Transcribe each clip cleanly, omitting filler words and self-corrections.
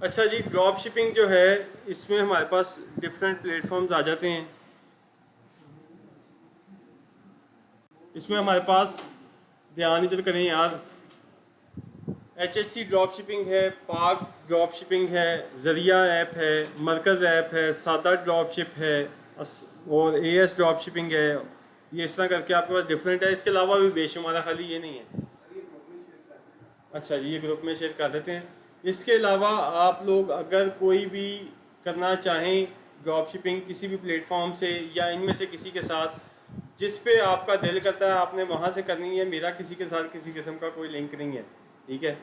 अच्छा जी, drop shipping जो है इसमें हमारे पास डिफरेंट प्लेटफॉर्म्स आ जाते हैं। इसमें हमारे पास, ध्यान इधर करें यार, HHC ड्रॉप शिपिंग है, पार्क ड्रॉप शिपिंग है, ज़रिया ऐप है, मरकज़ ऐप है, सादा ड्रॉप शिप है, और AS ड्रॉप शिपिंग है। ये इस तरह करके आपके पास डिफरेंट है। इसके अलावा भी बेशुमार, खाली ये नहीं है। अच्छा जी, ये ग्रुप में शेयर कर देते हैं। इसके अलावा आप लोग अगर कोई भी करना चाहें ड्रॉप शिपिंग किसी भी प्लेटफॉर्म से या इनमें से किसी के साथ, जिस पे आपका दिल करता है आपने वहाँ से करनी है। मेरा किसी के साथ किसी किस्म का कोई लिंक नहीं है, ठीक है।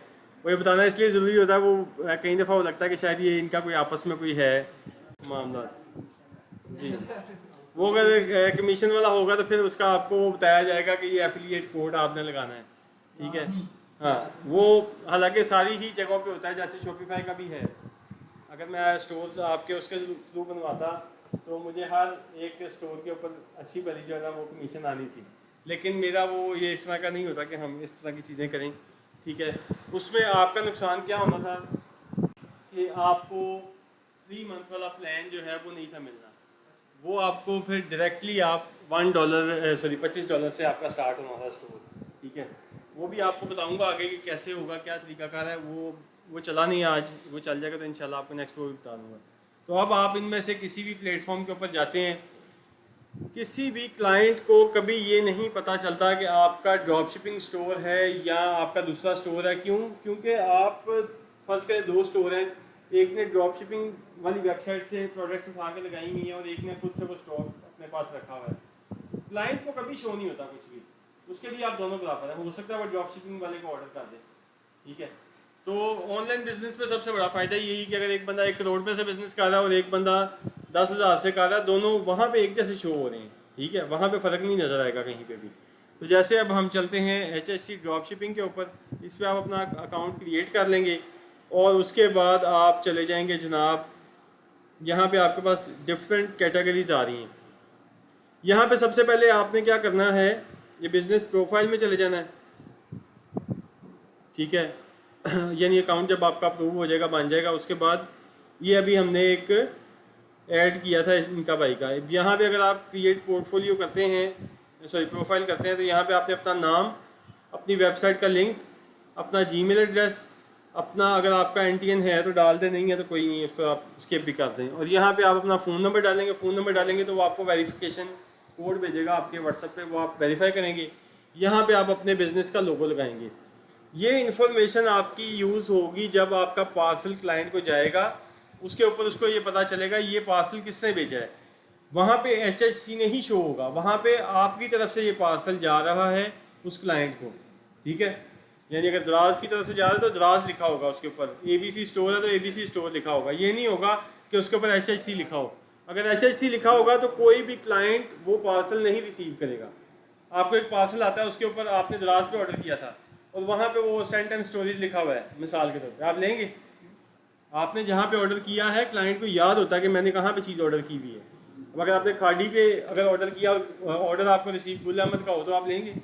वो ये बताना इसलिए ज़रूरी होता है, वो कई दफ़ा वो लगता है कि शायद ये इनका कोई आपस में कोई है मामला जी। वो अगर कमीशन वाला होगा तो फिर उसका आपको बताया जाएगा कि ये एफिलिएट कोड आपने लगाना है, ठीक है। हाँ, वो हालांकि सारी ही जगहों पे होता है, जैसे शॉपिफाई का भी है। अगर मैं स्टोर्स आपके उसके थ्रू बनवाता तो मुझे हर एक स्टोर के ऊपर अच्छी भली जो है ना वो कमीशन आनी थी। लेकिन मेरा वो ये इस तरह का नहीं होता कि हम इस तरह की चीज़ें करें, ठीक है। उसमें आपका नुकसान क्या होना था कि आपको 3 मंथ वाला प्लान जो है वो नहीं था मिलना। वो आपको फिर डायरेक्टली आप $25 से आपका स्टार्ट होना था स्टोर, ठीक है। वो भी आपको बताऊंगा आगे कि कैसे होगा, क्या तरीकाकार है। वो चला नहीं आज, वो चल जाएगा तो इंशाल्लाह आपको नेक्स्ट वो भी बता दूंगा। तो अब आप इनमें से किसी भी प्लेटफॉर्म के ऊपर जाते हैं, किसी भी क्लाइंट को कभी ये नहीं पता चलता कि आपका ड्रॉप शिपिंग स्टोर है या आपका दूसरा स्टोर है। क्यों? क्योंकि आप फर्ज करें 2 स्टोर हैं, एक ने ड्रॉप शिपिंग वाली वेबसाइट से प्रोडक्ट्स उठा के लगाई हुई है और एक ने खुद से वो स्टोर अपने पास रखा हुआ है। क्लाइंट को कभी शो नहीं होता कुछ भी, उसके लिए आप दोनों बराबर हैं। हो सकता है वो ड्रॉप शिपिंग वाले को ऑर्डर कर दे, ठीक है। तो ऑनलाइन बिजनेस में सबसे बड़ा फ़ायदा यही कि अगर एक बंदा 1 करोड़ रुपये से बिजनेस कर रहा है और एक बंदा 10,000 से कर रहा है, दोनों वहाँ पे एक जैसे शो हो रहे हैं, ठीक है। वहाँ पे फ़र्क नहीं नज़र आएगा कहीं पे भी। तो जैसे अब हम चलते हैं HHC ड्रॉप शिपिंग के ऊपर, इस पर आप अपना अकाउंट क्रिएट कर लेंगे और उसके बाद आप चले जाएंगे जनाब, यहाँ पे आपके पास डिफरेंट कैटेगरीज आ रही हैं। यहाँ पे सबसे पहले आपने क्या करना है, ये बिज़नेस प्रोफाइल में चले जाना है, ठीक है। यानी अकाउंट जब आपका अप्रूव हो जाएगा, बन जाएगा, उसके बाद ये अभी हमने एक ऐड किया था इनका भाई का। यहाँ पे अगर आप क्रिएट पोर्टफोलियो करते हैं, प्रोफाइल करते हैं, तो यहाँ पे आपने अपना नाम, अपनी वेबसाइट का लिंक, अपना जीमेल एड्रेस, अपना अगर आपका NTN है तो डाल दें, नहीं है तो कोई नहीं, उसको आप स्किप भी कर दें। और यहाँ पे आप अपना फ़ोन नंबर डालेंगे। फ़ोन नंबर डालेंगे तो वो आपको वेरिफिकेशन कोड भेजेगा आपके व्हाट्सएप पे, वो आप वेरीफाई करेंगे। यहाँ पे आप अपने बिज़नेस का लोगो लगाएंगे। ये इन्फॉर्मेशन आपकी यूज़ होगी जब आपका पार्सल क्लाइंट को जाएगा, उसके ऊपर उसको ये पता चलेगा ये पार्सल किसने भेजा है। वहाँ पे HHC नहीं शो होगा, वहाँ पे आपकी तरफ से ये पार्सल जा रहा है उस क्लाइंट को, ठीक है। यानी अगर दराज की तरफ से जा रहा है तो दराज लिखा होगा उसके ऊपर, ABC स्टोर है तो ABC स्टोर लिखा होगा। ये नहीं होगा कि उसके ऊपर HHC लिखा हो। अगर HHC लिखा होगा तो कोई भी क्लाइंट वो पार्सल नहीं रिसीव करेगा। आपको एक पार्सल आता है, उसके ऊपर आपने दराज पे ऑर्डर किया था और वहाँ पे वो सेंट एंड स्टोरेज लिखा हुआ है, मिसाल के तौर पे आप लेंगे। आपने जहाँ पे ऑर्डर किया है क्लाइंट को याद होता है कि मैंने कहाँ पे चीज़ ऑर्डर की हुई है। अब अगर आपने खाड़ी पे अगर ऑर्डर किया, ऑर्डर आपको रिसीव गुल अहमद का हो तो आप लेंगे?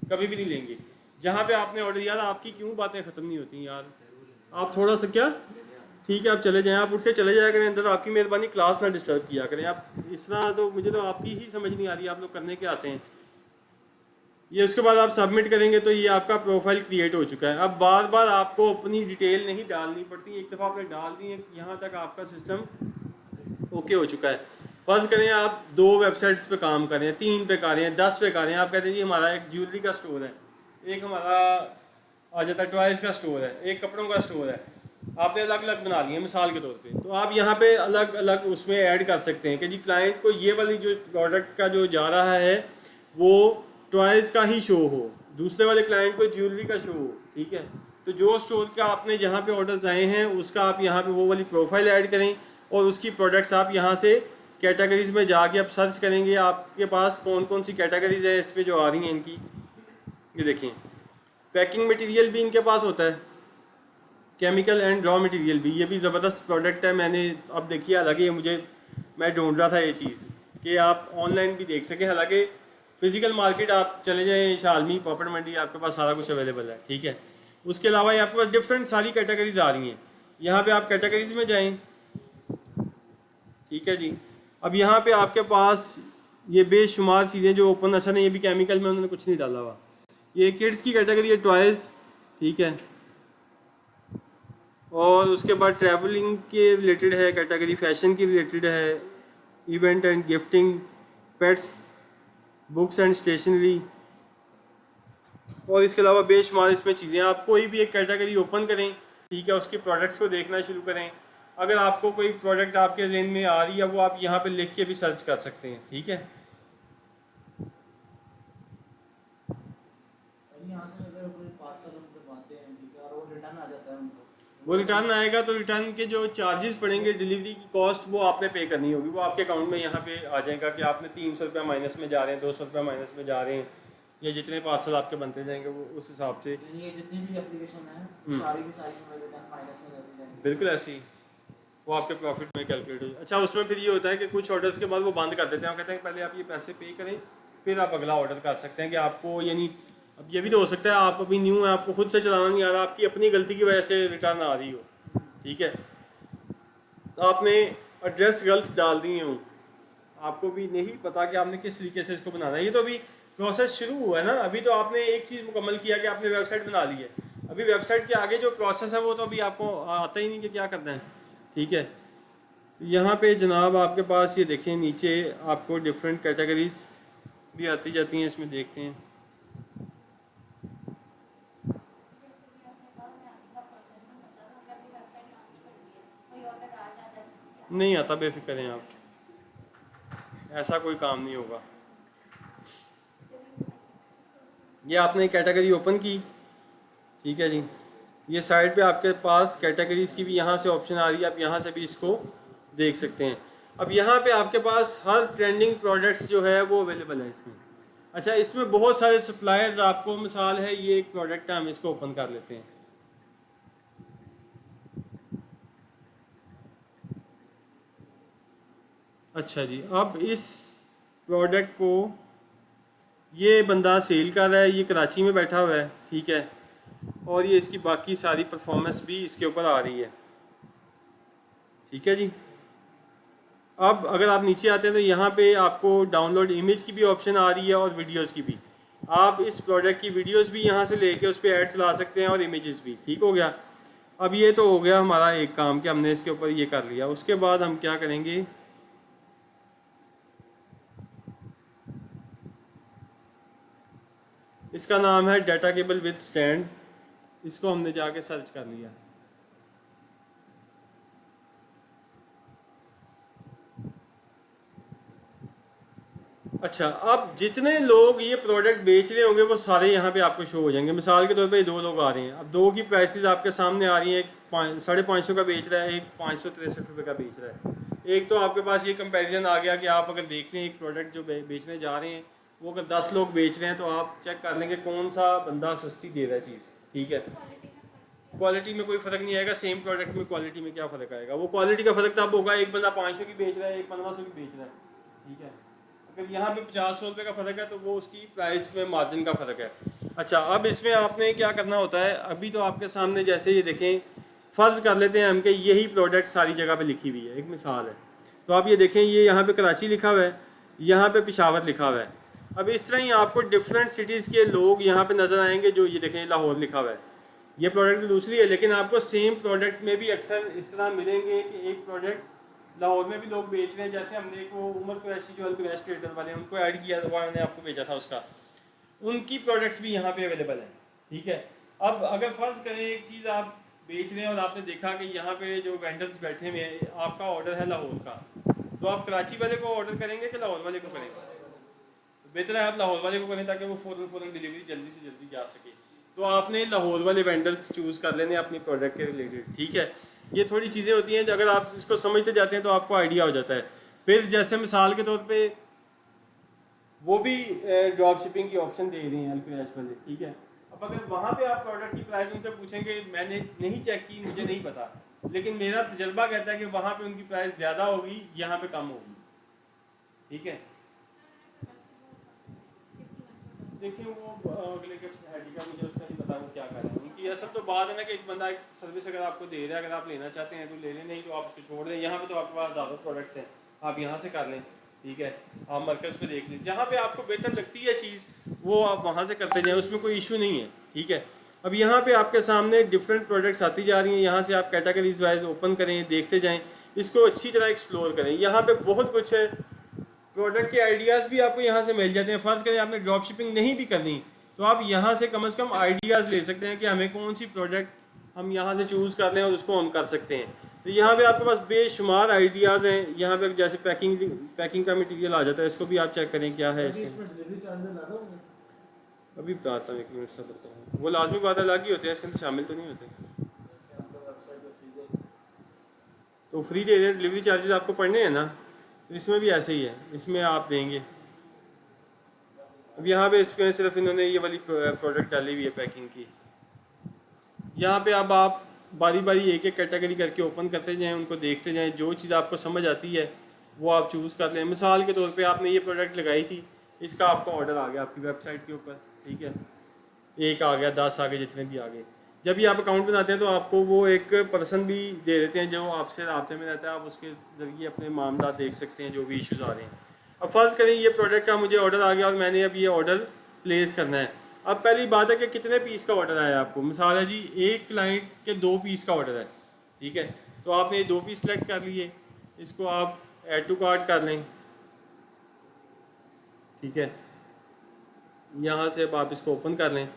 कभी भी नहीं लेंगे। जहाँ पे आपने ऑर्डर किया था, आपकी क्यों बातें ख़त्म नहीं होती यार, आप थोड़ा सा क्या, ठीक है आप चले जाएँ, आप उठ के चले जाया करें अंदर। आपकी मेहरबानी, क्लास ना डिस्टर्ब किया करें आप इस तरह। तो मुझे तो आपकी ही समझ नहीं आ रही, आप लोग करने के आते हैं ये। उसके बाद आप सबमिट करेंगे तो ये आपका प्रोफाइल क्रिएट हो चुका है। अब बार बार आपको अपनी डिटेल नहीं डालनी पड़ती, एक दफ़ा आपने डाल दी है, यहाँ तक आपका सिस्टम ओके हो चुका है। फ़र्ज़ करें आप 2 वेबसाइट्स पे काम कर रहे हैं, 3 पे कर रहे हैं, 10 पे कर रहे हैं। आप कहते हैं जी हमारा एक ज्वेलरी का स्टोर है, एक हमारा आ जाता है टॉयज़ का स्टोर है, एक कपड़ों का स्टोर है। आपने अलग अलग बना लिए मिसाल के तौर पे, तो आप यहाँ पे अलग अलग उसमें ऐड कर सकते हैं कि जी क्लाइंट को ये वाली जो प्रोडक्ट का जो जा रहा है वो टॉयज़ का ही शो हो, दूसरे वाले क्लाइंट को ज्वेलरी का शो हो, ठीक है। तो जो स्टोर का आपने जहाँ पे ऑर्डर्स आए हैं उसका आप यहाँ पे वो वाली प्रोफाइल ऐड करें और उसकी प्रोडक्ट्स आप यहाँ से कैटेगरीज में जाके आप सर्च करेंगे, आपके पास कौन कौन सी कैटेगरीज है इस पर जो आ रही हैं इनकी। ये देखें, पैकिंग मटेरियल भी इनके पास होता है, केमिकल एंड रॉ मटेरियल भी, ये भी ज़बरदस्त प्रोडक्ट है। मैंने अब देखिए, हालांकि मैं ढूंढ रहा था ये चीज़ कि आप ऑनलाइन भी देख सकें। हालांकि फिज़िकल मार्केट आप चले जाएँ, शालमी पापड़ मंडी, आपके पास सारा कुछ अवेलेबल है, ठीक है। उसके अलावा ये आपके पास डिफरेंट सारी कैटेगरीज आ रही हैं। यहाँ पे आप कैटेगरीज में जाएं, ठीक है जी। अब यहाँ पे आपके पास ये बेशुमार चीज़ें जो ओपन, अच्छा नहीं ये भी केमिकल में उन्होंने कुछ नहीं डाला हुआ। ये किड्स की कैटेगरी है, टॉयज़, ठीक है। और उसके बाद ट्रैवलिंग के रिलेटेड है कैटेगरी, फैशन की रिलेटेड है, event and gifting, pets, books and stationery, और इसके अलावा बेशुमार इसमें चीज़ें। आप कोई भी एक कैटेगरी ओपन करें, ठीक है, उसके प्रोडक्ट्स को देखना शुरू करें। अगर आपको कोई प्रोडक्ट आपके ज़हन में आ रही है वो आप यहाँ पे लिख के भी सर्च कर सकते हैं, ठीक है। वो रिटर्न आएगा तो रिटर्न के जो चार्जेस पड़ेंगे, डिलीवरी की कॉस्ट, वो आपने पे करनी होगी। वो आपके अकाउंट में यहाँ पे आ जाएगा कि आपने 300 रुपये माइनस में जा रहे हैं, 200 रुपये माइनस में जा रहे हैं, या जितने पार्सल आपके बनते जाएंगे वो उस हिसाब से। ये जितनी भी एप्लीकेशन है सारी की सारी रिटर्न माइनस में जाती जाएंगी। बिल्कुल ऐसे ही वो आपके प्रॉफिट में कैलकुलेट हो। अच्छा, उसमें फिर ये होता है कि कुछ ऑर्डर्स के बाद वो बंद कर देते हैं, कहते हैं पहले आप ये पैसे पे करें फिर आप अगला ऑर्डर कर सकते हैं। कि आपको यानी अब ये भी तो हो सकता है आप अभी न्यू है, आपको खुद से चलाना नहीं आ रहा, आपकी अपनी गलती की वजह से रिटर्न आ रही हो, ठीक है, तो आपने एड्रेस गलत डाल दिए हो, आपको भी नहीं पता कि आपने किस तरीके से इसको बनाना है। ये तो अभी प्रोसेस शुरू हुआ है ना, अभी तो आपने एक चीज़ मुकम्मल किया कि आपने वेबसाइट बना ली है। अभी वेबसाइट के आगे जो प्रोसेस है वो तो अभी आपको आता ही नहीं कि क्या करना है, ठीक है। यहाँ पे जनाब आपके पास ये देखें, नीचे आपको डिफरेंट कैटेगरीज भी आती जाती हैं, इसमें देखते हैं। नहीं आता, बेफिक्र हैं आप, ऐसा कोई काम नहीं होगा। ये आपने कैटेगरी ओपन की, ठीक है जी। ये साइड पे आपके पास कैटेगरीज की भी यहाँ से ऑप्शन आ रही है, आप यहाँ से भी इसको देख सकते हैं। अब यहाँ पे आपके पास हर ट्रेंडिंग प्रोडक्ट्स जो है वो अवेलेबल है इसमें। अच्छा, इसमें बहुत सारे सप्लायर्स, आपको मिसाल है ये एक प्रोडक्ट है, हम इसको ओपन कर लेते हैं। अच्छा जी, अब इस प्रोडक्ट को ये बंदा सेल कर रहा है, ये कराची में बैठा हुआ है, ठीक है, और ये इसकी बाकी सारी परफॉर्मेंस भी इसके ऊपर आ रही है, ठीक है जी। अब अगर आप नीचे आते हैं तो यहाँ पे आपको डाउनलोड इमेज की भी ऑप्शन आ रही है और वीडियोस की भी। आप इस प्रोडक्ट की वीडियोस भी यहाँ से लेके उस पर एड्स ला सकते हैं और इमेजेस भी, ठीक हो गया। अब ये तो हो गया हमारा एक काम कि हमने इसके ऊपर ये कर लिया। उसके बाद हम क्या करेंगे, इसका नाम है डाटा केबल विद स्टैंड, इसको हमने जाके सर्च कर लिया। अच्छा, अब जितने लोग ये प्रोडक्ट बेच रहे होंगे वो सारे यहाँ पे आपको शो हो जाएंगे। मिसाल के तौर पे 2 लोग आ रहे हैं, अब 2 की प्राइसेस आपके सामने आ रही हैं। एक 550 का बेच रहा है, एक 563 रुपये का बेच रहा है। एक तो आपके पास ये कंपैरिजन आ गया कि आप अगर देख लें एक प्रोडक्ट जो बेचने जा रहे हैं वो अगर 10 लोग बेच रहे हैं तो आप चेक कर लेंगे कौन सा बंदा सस्ती दे रहा है चीज़, ठीक है। क्वालिटी में कोई फ़र्क नहीं आएगा, सेम प्रोडक्ट में क्वालिटी में क्या फ़र्क आएगा। वो क्वालिटी का फ़र्क तब होगा, एक बंदा 500 की बेच रहा है, एक 1500 की बेच रहा है, ठीक है। अगर यहाँ पे 50-100 रुपये का फ़र्क है तो वो उसकी प्राइस में मार्जिन का फ़र्क है। अच्छा, अब इसमें आपने क्या करना होता है, अभी तो आपके सामने जैसे ये देखें, फ़र्ज़ कर लेते हैं हम कि यही प्रोडक्ट सारी जगह पे लिखी हुई है, एक मिसाल है। तो आप ये देखें, ये यहाँ पे कराची लिखा हुआ है, यहाँ पे पेशावर लिखा हुआ है। अब इस तरह ही आपको डिफरेंट सिटीज़ के लोग यहाँ पे नज़र आएंगे। जो ये देखें लाहौर लिखा हुआ है, ये प्रोडक्ट दूसरी है, लेकिन आपको सेम प्रोडक्ट में भी अक्सर इस तरह मिलेंगे कि एक प्रोडक्ट लाहौर में भी लोग बेच रहे हैं। जैसे हमने एक वो उमर कुरैशी जो अलकुरैश ट्रेडर वाले हैं उनको ऐड किया, वहाँ मैंने आपको भेजा था उसका, उनकी प्रोडक्ट्स भी यहाँ पे अवेलेबल हैं, ठीक है। अब अगर फ़र्ज़ करें एक चीज़ आप बेच रहे हैं और आपने देखा कि यहाँ पे जो वेंडर्स बैठे हुए हैं, आपका ऑर्डर है लाहौर का, तो आप कराची वाले को ऑर्डर करेंगे कि लाहौर वाले को करेंगे? तो बेहतर है आप लाहौर वाले को करें ताकि वो फ़ौरन डिलीवरी जल्दी से जल्दी जा सके। तो आपने लाहौर वाले वेंडर्स चूज़ कर लेने अपनी प्रोडक्ट के रिलेटेड, ठीक है। ये थोड़ी चीज़ें होती हैं, अगर आप इसको समझते जाते हैं तो आपको आइडिया हो जाता है। फिर जैसे मिसाल के तौर पे वो भी ड्रॉप शिपिंग की ऑप्शन दे रही हैं अलकुरैश वाले, ठीक है। अब अगर वहाँ पे आप प्रोडक्ट की प्राइस उनसे पूछेंगे, मैंने नहीं चेक की, मुझे नहीं पता, लेकिन मेरा तजर्बा कहता है कि वहाँ पे उनकी प्राइस ज़्यादा होगी, यहाँ पे कम होगी, ठीक है। देखिए वो अगले के हेड का मुझे उसका नहीं पता वो क्या कर रहे हैं। क्योंकि असल तो बात है ना कि एक बंदा एक सर्विस अगर आपको दे रहा है, अगर आप लेना चाहते हैं तो ले लें, नहीं तो आप उसको छोड़ दें। यहाँ पे तो आपके पास ज़्यादा प्रोडक्ट्स हैं, आप यहाँ से कर लें, ठीक है। आप मरकज़ पे देख लें, जहाँ पे आपको बेहतर लगती है चीज़ वो आप वहाँ से करते जाएँ, उसमें कोई इशू नहीं है, ठीक है। अब यहाँ पे आपके सामने डिफरेंट प्रोडक्ट्स आती जा रही हैं, यहाँ से आप कैटेगरीज वाइज ओपन करें, देखते जाएँ, इसको अच्छी तरह एक्सप्लोर करें। यहाँ पे बहुत कुछ है, प्रोडक्ट के आइडियाज़ भी आपको यहाँ से मिल जाते हैं। फ़र्ज़ करें आपने ड्रॉप शिपिंग नहीं भी करनी तो आप यहाँ से कम आइडियाज़ ले सकते हैं कि हमें कौन सी प्रोडक्ट हम यहाँ से चूज़ कर लें और उसको हम कर सकते हैं। तो यहाँ पे आपके पास बेशुमार आइडियाज़ हैं। यहाँ पे जैसे पैकिंग का मटेरियल आ जाता है, इसको भी आप चेक करें क्या है इसके। अभी बताता हूँ, 1 मिनट से बताता हूँ। वो लाजमी बात है, अलग ही होते हैं, इसके अंदर शामिल तो नहीं होते। तो फ्री दे रहे, डिलीवरी चार्जेस आपको पड़ने हैं ना, तो इसमें भी ऐसे ही है, इसमें आप देंगे। अब यहाँ पे इसमें सिर्फ इन्होंने ये वाली प्रोडक्ट डाली हुई है पैकिंग की। यहाँ पे अब आप बारी बारी एक एक कैटेगरी करके ओपन करते जाएं, उनको देखते जाएं, जो चीज़ आपको समझ आती है वो आप चूज़ कर लें। मिसाल के तौर पे आपने ये प्रोडक्ट लगाई थी, इसका आपका ऑर्डर आ गया आपकी वेबसाइट के ऊपर, ठीक है, 1 आ गया, 10 आ गए, जितने भी आ गए। जब ये आप अकाउंट बनाते हैं तो आपको वो एक पर्सन भी दे देते हैं जो आपसे राब्ते में रहता है, आप उसके ज़रिए अपने मामला देख सकते हैं जो भी इश्यूज़ आ रहे हैं। अब फ़र्ज़ करें ये प्रोडक्ट का मुझे ऑर्डर आ गया और मैंने अब ये ऑर्डर प्लेस करना है। अब पहली बात है कि कितने पीस का ऑर्डर आया आपको। मिसाल है जी, एक क्लाइंट के 2 पीस का ऑर्डर है, ठीक है, तो आपने ये 2 पीस सेलेक्ट कर लिए, इसको आप ऐड टू कार्ट कर लें, ठीक है। यहाँ से अब आप इसको ओपन कर लें।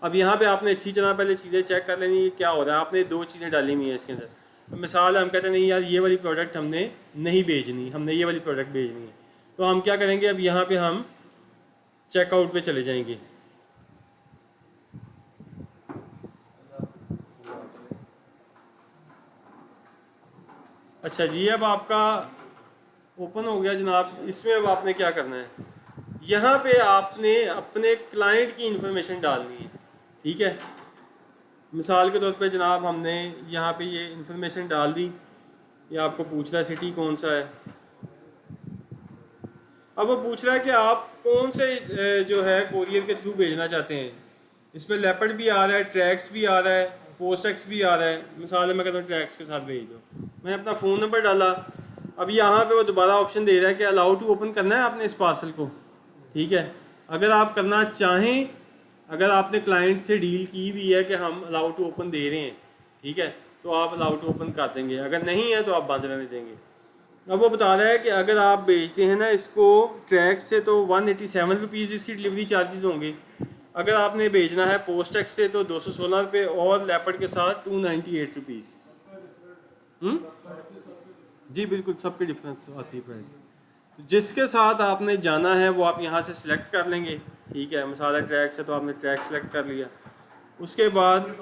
अब यहाँ पे आपने अच्छी तरह पहले चीज़ें चेक कर लेनी है क्या हो रहा है। आपने 2 चीज़ें डाली हुई हैं इसके अंदर। मिसाल हम कहते हैं नहीं यार ये वाली प्रोडक्ट हमने नहीं भेजनी, हमने ये वाली प्रोडक्ट भेजनी है, तो हम क्या करेंगे, अब यहाँ पे हम चेकआउट पे चले जाएंगे। अच्छा जी, अब आपका ओपन हो गया जनाब। इसमें अब आपने क्या करना है, यहाँ पे आपने अपने क्लाइंट की इंफॉर्मेशन डालनी है, ठीक है। मिसाल के तौर पे जनाब हमने यहाँ पे ये इंफॉर्मेशन डाल दी, ये आपको पूछ रहा है सिटी कौन सा है। अब वो पूछ रहा है कि आप कौन से जो है कोरियर के थ्रू भेजना चाहते हैं। इसमें लेपर्ड भी आ रहा है, ट्रैक्स भी आ रहा है, पोस्टेक्स भी आ रहा है। मिसाल मैं कहता हूँ ट्रैक्स के साथ भेज दो, मैंने अपना फ़ोन नंबर डाला। अब यहाँ पे वो दोबारा ऑप्शन दे रहा है कि अलाउ टू ओपन करना है आपने इस पार्सल को, ठीक है। अगर आप करना चाहें, अगर आपने क्लाइंट से डील की हुई है कि हम अलाउ टू ओपन दे रहे हैं, ठीक है, तो आप अलाउ टू ओपन कर देंगे। अगर नहीं है तो आप बंद रहने देंगे। अब वो बता रहा है कि अगर आप भेजते हैं ना इसको ट्रैक से तो 187 रुपीज़ इसकी डिलीवरी चार्जेस होंगे। अगर आपने भेजना है पोस्ट एक्स से तो 216 रुपये, और लेपर्ड के साथ 298 रुपीज़। जी बिल्कुल, सबके डिफरेंस आती है प्राइस। तो जिसके साथ आपने जाना है वो आप यहाँ से सिलेक्ट कर लेंगे, ठीक है। मिसाल ट्रैक से तो आपने ट्रैक सेलेक्ट कर लिया। उसके बाद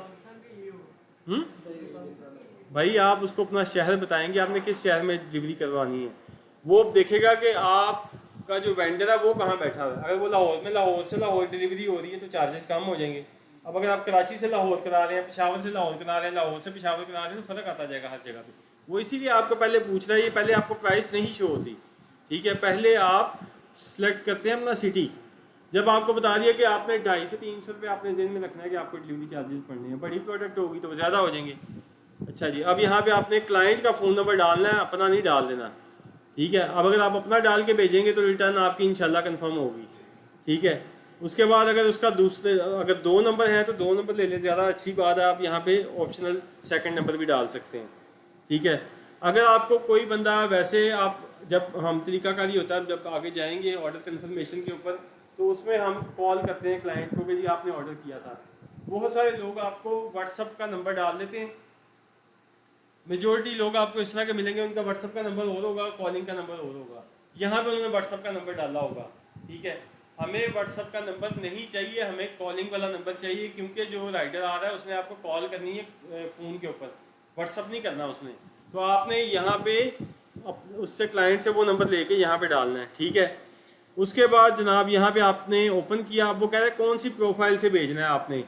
भाई आप उसको अपना शहर बताएंगे, आपने किस शहर में डिलीवरी करवानी है। वो देखेगा कि आपका जो वेंडर है वो कहाँ बैठा है। अगर वो लाहौर में, लाहौर से लाहौर डिलीवरी हो रही है तो चार्जेस कम हो जाएंगे। अब अगर आप कराची से लाहौर करा रहे हैं, पेशावर से लाहौर करा रहे हैं, लाहौर से पेशावर करा रहे हैं, तो फ़र्क आता जाएगा हर जगह पे। वो इसीलिए आपको पहले पूछ रहा है, ये पहले आपको प्राइस नहीं शो होती, ठीक है। पहले आप सेलेक्ट करते हैं अपना सिटी। जब आपको बता दिया कि आपने 250 से 300 रुपये आपने जेन में रखना है कि आपको डिलीवरी चार्जेस पड़ने हैं। बड़ी प्रोडक्ट होगी तो ज़्यादा हो जाएंगे। अच्छा जी, अब यहाँ पे आपने क्लाइंट का फ़ोन नंबर डालना है, अपना नहीं डाल देना, ठीक है। अब अगर आप अपना डाल के भेजेंगे तो रिटर्न आपकी इंशाल्लाह कंफर्म होगी, ठीक है। उसके बाद अगर उसका अगर 2 नंबर हैं तो 2 नंबर ले लें, ज़्यादा अच्छी बात है। आप यहाँ पे ऑप्शनल सेकंड नंबर भी डाल सकते हैं, ठीक है। अगर आपको कोई बंदा वैसे, आप जब हम तरीकाकारी होता है, जब आगे जाएंगे ऑर्डर कन्फर्मेशन के ऊपर, तो उसमें हम कॉल करते हैं क्लाइंट को कि जी आपने ऑर्डर किया था। बहुत सारे लोग आपको व्हाट्सअप का नंबर डाल देते हैं। मेजोरिटी लोग आपको इस तरह के मिलेंगे, उनका व्हाट्सअप का नंबर और होगा, कॉलिंग का नंबर और होगा। यहाँ पे उन्होंने व्हाट्सअप का नंबर डाला होगा, ठीक है। हमें व्हाट्सअप का नंबर नहीं चाहिए, हमें कॉलिंग वाला नंबर चाहिए, क्योंकि जो राइडर आ रहा है उसने आपको कॉल करनी है फ़ोन के ऊपर, व्हाट्सअप नहीं करना उसने। तो आपने यहाँ पे उससे क्लाइंट से वो नंबर लेके यहाँ पे डालना है, ठीक है। उसके बाद जनाब यहाँ पे आपने ओपन किया। अब वो कह रहे हैं कौन सी प्रोफाइल से भेजना है आपने।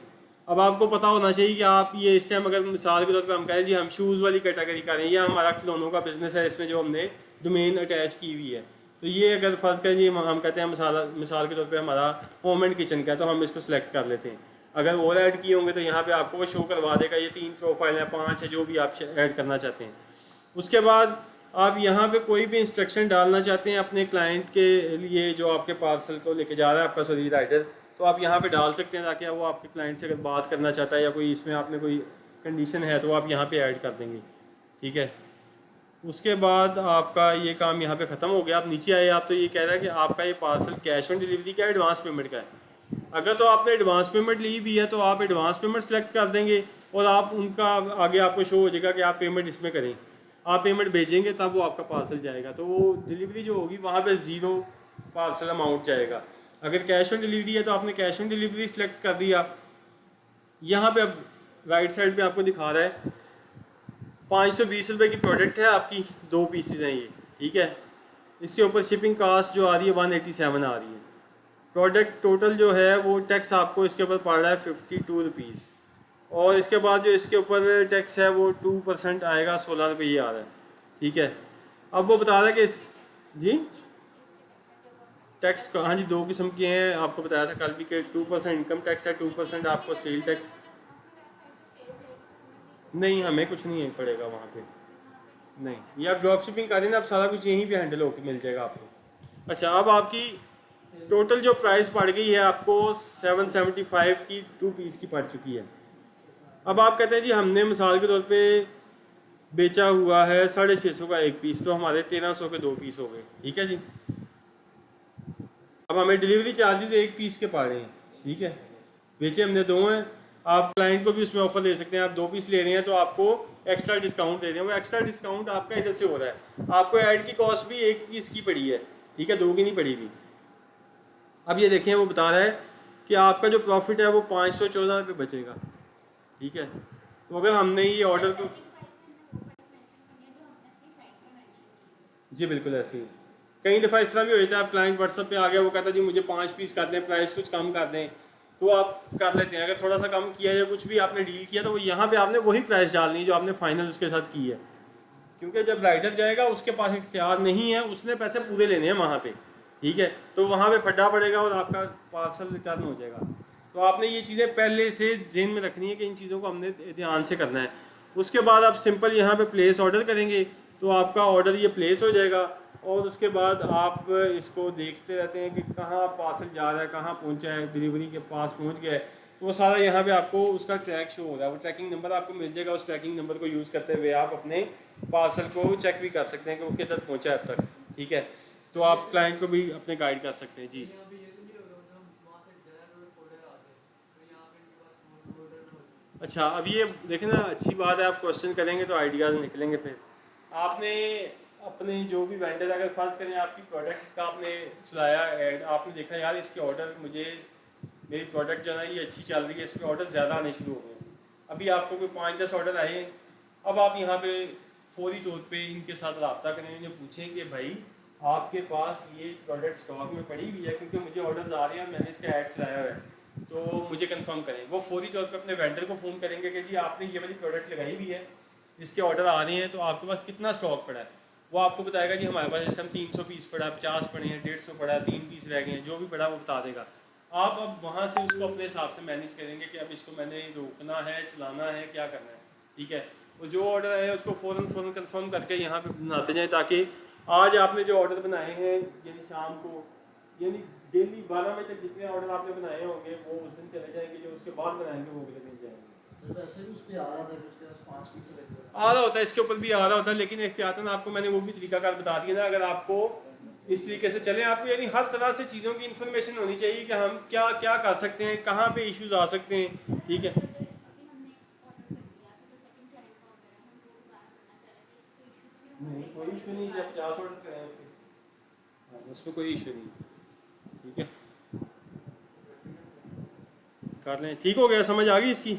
अब आपको पता होना चाहिए कि आप ये इस टाइम, अगर मिसाल के तौर पे हम कहें जी हम शूज़ वाली कैटेगरी का रहे हैं, या हमारा खिलौनों का बिज़नेस है, इसमें जो हमने डोमेन अटैच की हुई है, तो ये अगर फ़र्ज़ करें जी हम कहते हैं मिसाल के तौर पे हमारा होम एंड किचन का है, तो हम इसको सिलेक्ट कर लेते हैं। अगर और ऐड किए होंगे तो यहाँ पे आपको वो शो करवा देगा, ये 3 प्रोफाइल है, 5 है, जो भी आप ऐड करना चाहते हैं। उसके बाद आप यहाँ पे कोई भी इंस्ट्रक्शन डालना चाहते हैं अपने क्लाइंट के लिए जो आपके पार्सल को लेके जा रहा है आपका सॉरी राइडर, तो आप यहाँ पे डाल सकते हैं ताकि वो आपके क्लाइंट से अगर बात करना चाहता है या कोई इसमें आपने कोई कंडीशन है तो आप यहाँ पे ऐड कर देंगे, ठीक है। उसके बाद आपका ये काम यहाँ पे ख़त्म हो गया। आप नीचे आए, आप तो ये कह रहा है कि आपका ये पार्सल कैश ऑन डिलीवरी का एडवांस पेमेंट का है। अगर तो आपने एडवांस पेमेंट ली भी है तो आप एडवांस पेमेंट सेलेक्ट कर देंगे और आप उनका आगे आपको शो हो जाएगा कि आप पेमेंट इसमें करें, आप पेमेंट भेजेंगे तब वो आपका पार्सल जाएगा, तो वो डिलीवरी जो होगी वहाँ पे 0 पार्सल अमाउंट जाएगा। अगर कैश ऑन डिलीवरी है तो आपने कैश ऑन डिलीवरी सेलेक्ट कर दिया। यहाँ पे अब राइट साइड पे आपको दिखा रहा है 520 रुपये की प्रोडक्ट है आपकी, 2 पीसेज हैं ये, ठीक है। इसके ऊपर शिपिंग कास्ट जो आ रही है 187 आ रही है। प्रोडक्ट टोटल जो है वो टैक्स आपको इसके ऊपर पड़ रहा है 52 रुपीज़, और इसके बाद जो इसके ऊपर टैक्स है वो 2% आएगा, 16 रुपये ये आ रहा है, ठीक है। अब वो बता रहा है कि जी टैक्स हाँ जी 2 किस्म के हैं, आपको बताया था कल भी कि 2% इनकम टैक्स है, 2% आपको सेल टैक्स। नहीं, हमें कुछ नहीं पड़ेगा वहाँ पे, नहीं, ये आप ड्रॉप शिपिंग करें ना, आप सारा कुछ यहीं पे हैंडल होकर मिल जाएगा आपको। अच्छा, अब आपकी टोटल जो प्राइस पड़ गई है आपको 775 की 2 पीस की पड़ चुकी है। अब आप कहते हैं जी हमने मिसाल के तौर पे बेचा हुआ है 650 का 1 पीस, तो हमारे 1300 के 2 पीस हो गए, ठीक है जी। अब हमें डिलीवरी चार्जेस 1 पीस के पड़ रहे हैं, ठीक है। बेचे हमने 2 हैं, आप क्लाइंट को भी उसमें ऑफर दे सकते हैं, आप 2 पीस ले रहे हैं तो आपको एक्स्ट्रा डिस्काउंट दे रहे हैं, वो एक्स्ट्रा डिस्काउंट आपका इधर से हो रहा है। आपको ऐड की कॉस्ट भी 1 पीस की पड़ी है, ठीक है, 2 की नहीं पड़ी हुई। अब ये देखें वो बता रहा है कि आपका जो प्रॉफिट है वो 514 रुपये बचेगा, ठीक है। तो अगर हमने ये ऑर्डर को जी बिल्कुल ऐसे ही कई दफ़ा इस तरह भी हो जाता है, आप क्लाइंट व्हाट्सएप पे आ गया, वो कहता है जी मुझे 5 पीस कर दें, प्राइस कुछ कम कर दें, तो आप कर लेते हैं। अगर थोड़ा सा कम किया या कुछ भी आपने डील किया तो वो यहाँ पे आपने वही प्राइस डालनी है जो आपने फाइनल उसके साथ की है, क्योंकि जब राइडर जाएगा उसके पास इख्तियार नहीं है, उसने पैसे पूरे लेने हैं वहाँ पे, ठीक है। तो वहाँ पे फड्डा पड़ेगा और आपका पार्सल रिटर्न हो जाएगा। तो आपने ये चीज़ें पहले से जहन में रखनी है कि इन चीज़ों को हमने ध्यान से करना है। उसके बाद आप सिंपल यहाँ पे प्लेस ऑर्डर करेंगे तो आपका ऑर्डर ये प्लेस हो जाएगा, और उसके बाद आप इसको देखते रहते हैं कि कहाँ पार्सल जा रहा है, कहाँ पहुँचा है, डिलीवरी के पास पहुँच गया है, तो वो सारा यहाँ पे आपको उसका ट्रैक शो हो रहा है, वो ट्रैकिंग नंबर आपको मिल जाएगा। उस ट्रैकिंग नंबर को यूज़ करते हुए आप अपने पार्सल को चेक भी कर सकते हैं कि वो किधर पहुँचा है अब तक, ठीक है। तो आप क्लाइंट को भी अपने गाइड कर सकते हैं जी। अच्छा, अब ये देखें ना, अच्छी बात है, आप क्वेश्चन करेंगे तो आइडियाज़ निकलेंगे। फिर आपने अपने जो भी वेंडर, अगर फ़र्ज़ करें आपकी प्रोडक्ट का आपने चलाया ऐड, आपने देखा यार इसके ऑर्डर, मुझे मेरी प्रोडक्ट जो है ये अच्छी चल रही है, इस पर ऑर्डर ज़्यादा आने शुरू हो गए, अभी आपको कोई 5-10 ऑर्डर आए, अब आप यहाँ पे फौरी तौर पे इनके साथ रब्ता करें, इन्हें पूछें कि भाई आपके पास ये प्रोडक्ट स्टॉक में पड़ी हुई है, क्योंकि मुझे ऑर्डर आ रहे हैं, मैंने इसका ऐड चलाया हुआ है, तो मुझे कंफर्म करें। वो फौरी तौर पे अपने वेंडर को फ़ोन करेंगे कि जी आपने ये वाली प्रोडक्ट लगाई हुई है, इसके ऑर्डर आ रहे हैं, तो आपके पास कितना स्टॉक पड़ा है। वो आपको बताएगा जी हमारे पास इस टाइम 300 पीस पड़ा है, 50 पड़े हैं, 150 पड़ा है, 3 पीस रह गए हैं, जो भी पड़ा वो बता देगा। आप अब वहाँ से उसको अपने हिसाब से मैनेज करेंगे कि अब इसको मैंने रोकना है, चलाना है, क्या करना है, ठीक है। और जो ऑर्डर आए उसको फ़ौरन कंफर्म करके यहाँ पे बनाते जाएँ, ताकि आज आपने जो ऑर्डर बनाए हैं यानी शाम को, यानी डेली 12 बजे तक जितने ऑर्डर आपने बनाए होंगे वो उस दिन चले जाएंगे, जो उसके बाद बनाएंगे वो अगले दिन जाएंगे। सर वैसे भी उस पे आ रहा था कि उसके पास 5 पीस रखे हुए आ रहा होता है, इसके ऊपर भी आ रहा होता है, लेकिन एहतियातन आपको मैंने वो भी तरीकाकार बता दिया ना। अगर आपको इस तरीके से चलें, आपको यानी हर तरह से चीज़ों की इन्फॉर्मेशन होनी चाहिए कि हम क्या क्या कर सकते हैं, कहाँ पे इश्यूज आ सकते हैं, ठीक है। नहीं, कोई इशू नहीं, जब 50 ऑर्डर करें उसमें कोई इशू नहीं, ठीक है, कर लें, ठीक हो गया, समझ आ गई इसकी।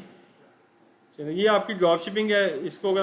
चलिए, ये आपकी ड्रॉप शिपिंग है, इसको अगर